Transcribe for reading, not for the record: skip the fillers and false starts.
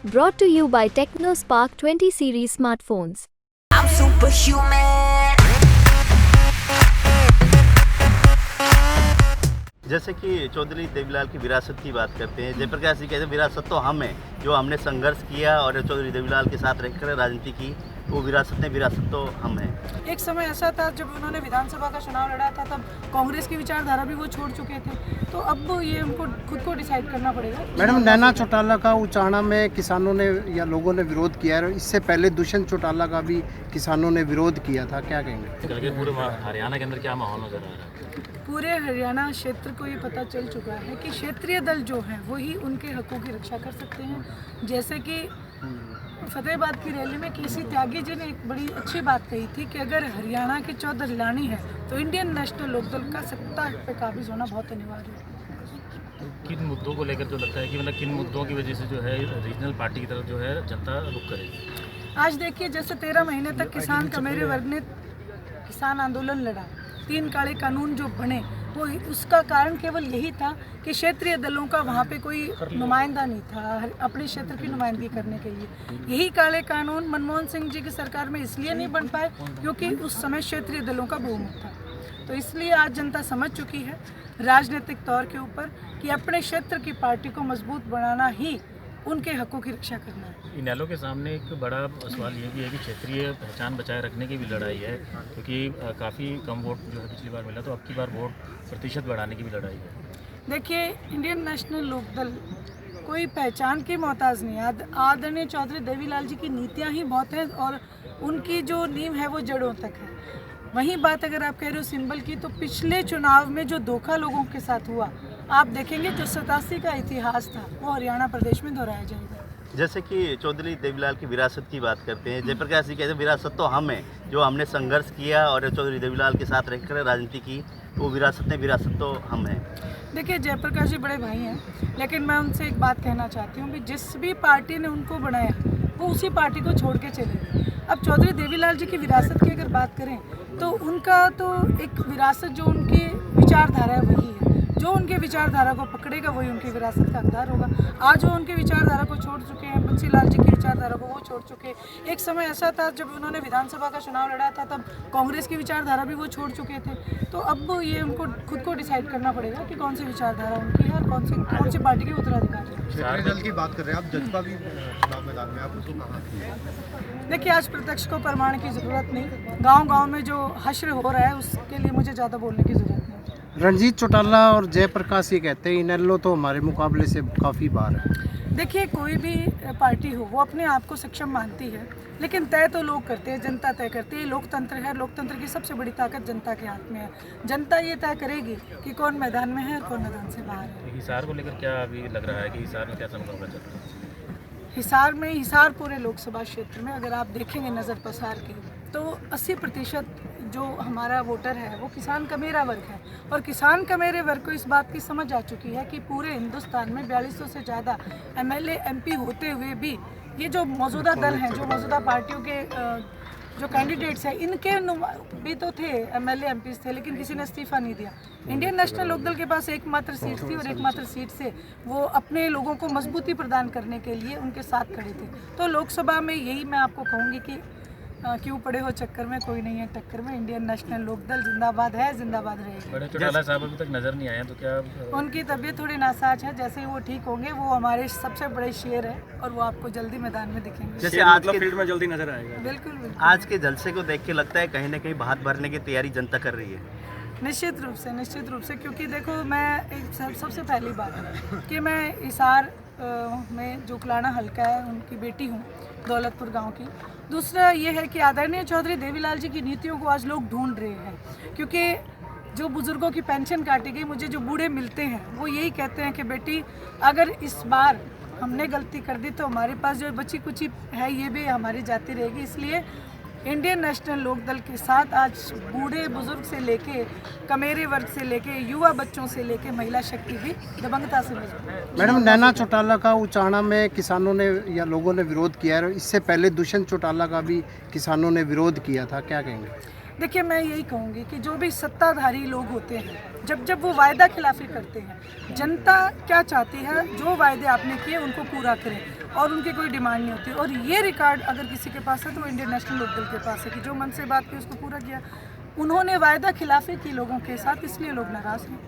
Brought to you by TechnoSpark 20 series smartphones. I'm superhuman. जैसे कि चौधरी देवीलाल की विरासत की बात करते हैं, जयप्रकाश जी कहते हैं विरासत तो हम है जो हमने संघर्ष किया और चौधरी देवीलाल के साथ रहकर राजनीति की, वो विरासत तो हम हैं। एक समय ऐसा था जब उन्होंने विधानसभा का चुनाव लड़ा था, तब कांग्रेस की विचारधारा भी वो छोड़ चुके थे, तो अब ये उनको खुद को डिसाइड करना पड़ेगा। मैडम, नैना चौटाला का उचाना में किसानों ने या लोगों ने विरोध किया है, इससे पहले दुष्यंत चौटाला का भी किसानों ने विरोध किया था, क्या कहेंगे? पूरे हरियाणा के अंदर क्या माहौल नजर आ रहा है? पूरे हरियाणा क्षेत्र को ये पता चल चुका है कि क्षेत्रीय दल जो हैं वही उनके हकों की रक्षा कर सकते हैं। जैसे कि फतेहाबाद की रैली में केसी त्यागी जी ने एक बड़ी अच्छी बात कही थी कि अगर हरियाणा की चौधरी लानी है तो इंडियन नेशनल लोकदल का सत्ता पे काबिज होना बहुत अनिवार्य है। किन मुद्दों को लेकर जो लगता है कि मतलब किन मुद्दों की वजह से जो है रीजनल पार्टी की तरफ जो है जनता रुख करेगी? आज देखिए, जैसे 13 महीने तक किसान कमेरे वर्ग ने किसान आंदोलन लड़ा, 3 काले कानून जो बने, वो उसका कारण केवल यही था कि क्षेत्रीय दलों का वहाँ पे कोई नुमाइंदा नहीं था अपने क्षेत्र की नुमाइंदगी करने के लिए। यही काले कानून मनमोहन सिंह जी की सरकार में इसलिए नहीं बन पाए क्योंकि उस समय क्षेत्रीय दलों का बहुमत था। तो इसलिए आज जनता समझ चुकी है राजनीतिक तौर के ऊपर कि अपने क्षेत्र की पार्टी को मजबूत बनाना ही उनके हकों की रक्षा करना है। इनेलो के सामने एक बड़ा सवाल ये भी है कि क्षेत्रीय पहचान बचाए रखने की भी लड़ाई है, क्योंकि काफ़ी कम वोट जो है पिछली बार मिला, तो अब की बार वोट प्रतिशत बढ़ाने की भी लड़ाई है। देखिए, इंडियन नेशनल लोकदल कोई पहचान की मोहताज नहीं है। आदरणीय चौधरी देवीलाल जी की नीतियाँ ही बहुत हैं और उनकी जो नींव है वो जड़ों तक है। वहीं बात अगर आप कह रहे हो सिंबल की, तो पिछले चुनाव में जो धोखा लोगों के साथ हुआ, आप देखेंगे जो 87 का इतिहास था वो हरियाणा प्रदेश में दोहराया जाएगा। जैसे कि चौधरी देवीलाल की विरासत की बात करते हैं, जयप्रकाश जी कहते हैं विरासत तो हम है जो हमने संघर्ष किया और चौधरी देवीलाल के साथ रहकर राजनीति की, वो विरासत तो हम हैं। देखिए, जयप्रकाश जी बड़े भाई हैं, लेकिन मैं उनसे एक बात कहना चाहती हूँ कि जिस भी पार्टी ने उनको बनाया वो उसी पार्टी को छोड़ के चले गए। अब चौधरी देवीलाल जी की विरासत की अगर बात करें तो उनका तो एक विरासत जो उनकी विचारधारा है वही है, जो उनके विचारधारा को पकड़ेगा वही उनकी विरासत का हकदार होगा। आज वो उनके विचारधारा को छोड़ चुके हैं, बंसीलाल जी की विचारधारा को वो छोड़ चुके हैं। एक समय ऐसा था जब उन्होंने विधानसभा का चुनाव लड़ा था, तब कांग्रेस की विचारधारा भी वो छोड़ चुके थे। तो अब ये उनको खुद को डिसाइड करना पड़ेगा कि कौन सी विचारधारा उनकी है और कौन सी पार्टी के उत्तराधिकारी है। क्षेत्रीय दल की बात कर रहे हैं आप, जज्बा भी चुनाव मैदान में, आप उसको कहाँ? देखिए, आज प्रत्यक्ष को प्रमाण की ज़रूरत नहीं, गांव-गांव में जो हश्र हो रहा है उसके लिए मुझे ज़्यादा बोलने की ज़रूरत नहीं। रणजीत चौटाला और जयप्रकाश ये कहते हैं इनेलो तो हमारे मुकाबले से काफ़ी बार है। देखिए, कोई भी पार्टी हो वो अपने आप को सक्षम मानती है, लेकिन तय तो लोग करते हैं, जनता तय करती है। लोकतंत्र है, लोकतंत्र की सबसे बड़ी ताकत जनता के हाथ में है। जनता ये तय करेगी कि कौन मैदान में है और कौन मैदान से बाहर है। हिसार को लेकर क्या अभी लग रहा है कि हिसार में क्या मुकाबला चल रहा है? हिसार पूरे लोकसभा क्षेत्र में अगर आप देखेंगे नज़र पसार के, तो 80% जो हमारा वोटर है वो किसान का मेरा वर्ग है, और किसान का मेरे वर्ग को इस बात की समझ आ चुकी है कि पूरे हिंदुस्तान में 4200 से ज़्यादा MLA MP होते हुए भी ये जो मौजूदा दल हैं, जो मौजूदा पार्टियों के जो कैंडिडेट्स हैं, इनके भी तो थे MLA MPs थे, लेकिन किसी ने इस्तीफा नहीं दिया। इंडियन नेशनल लोकदल के पास एकमात्र सीट थी और एकमात्र सीट से वो अपने लोगों को मजबूती प्रदान करने के लिए उनके साथ खड़े थे। तो लोकसभा में यही मैं आपको कहूँगी कि क्यों पड़े हो चक्कर में, कोई नहीं है टक्कर में। इंडियन नेशनल लोकदल जिंदाबाद है, जिंदाबाद रहेगी। बड़े चौटाला साहब अभी तक नजर नहीं आए, तो क्या उनकी तबीयत थोड़ी नासाज है, जैसे ही वो ठीक होंगे, वो हमारे सबसे बड़े शेर है और वो आपको जल्दी मैदान में दिखेंगे। जैसे आज के फील्ड में जल्दी नजर आएगा। बिल्कुल बिल्कुल। आज के जलसे को देख के लगता है कहीं ना कहीं भात भरने की तैयारी जनता कर रही है। निश्चित रूप से, क्योंकि देखो, मैं एक सबसे पहली बात कि मैं हिसार में जो कुलाना हल्का है उनकी बेटी हूँ, दौलतपुर गांव की। दूसरा ये है कि आदरणीय चौधरी देवीलाल जी की नीतियों को आज लोग ढूंढ रहे हैं, क्योंकि जो बुज़ुर्गों की पेंशन काटी गई, मुझे जो बूढ़े मिलते हैं वो यही कहते हैं कि बेटी, अगर इस बार हमने गलती कर दी तो हमारे पास जो बची कुची है ये भी हमारी जाती रहेगी। इसलिए इंडियन नेशनल लोकदल के साथ आज बूढ़े बुजुर्ग से लेके कमेरे वर्ग से लेके युवा बच्चों से लेके महिला शक्ति भी दबंगता से मजबूत। मैडम, नैना चौटाला का उचाना में किसानों ने या लोगों ने विरोध किया है, इससे पहले दुष्यंत चौटाला का भी किसानों ने विरोध किया था, क्या कहेंगे? देखिए, मैं यही कहूँगी कि जो भी सत्ताधारी लोग होते हैं, जब वो वायदा खिलाफी करते हैं, जनता क्या चाहती है, जो वायदे आपने किए उनको पूरा करें और उनकी कोई डिमांड नहीं होती। और ये रिकॉर्ड अगर किसी के पास है तो वो इंडियन नेशनल लोकदल के पास है कि जो मन से बात की उसको पूरा किया। उन्होंने वायदा खिलाफी की लोगों के साथ, इसलिए लोग नाराज़ हैं।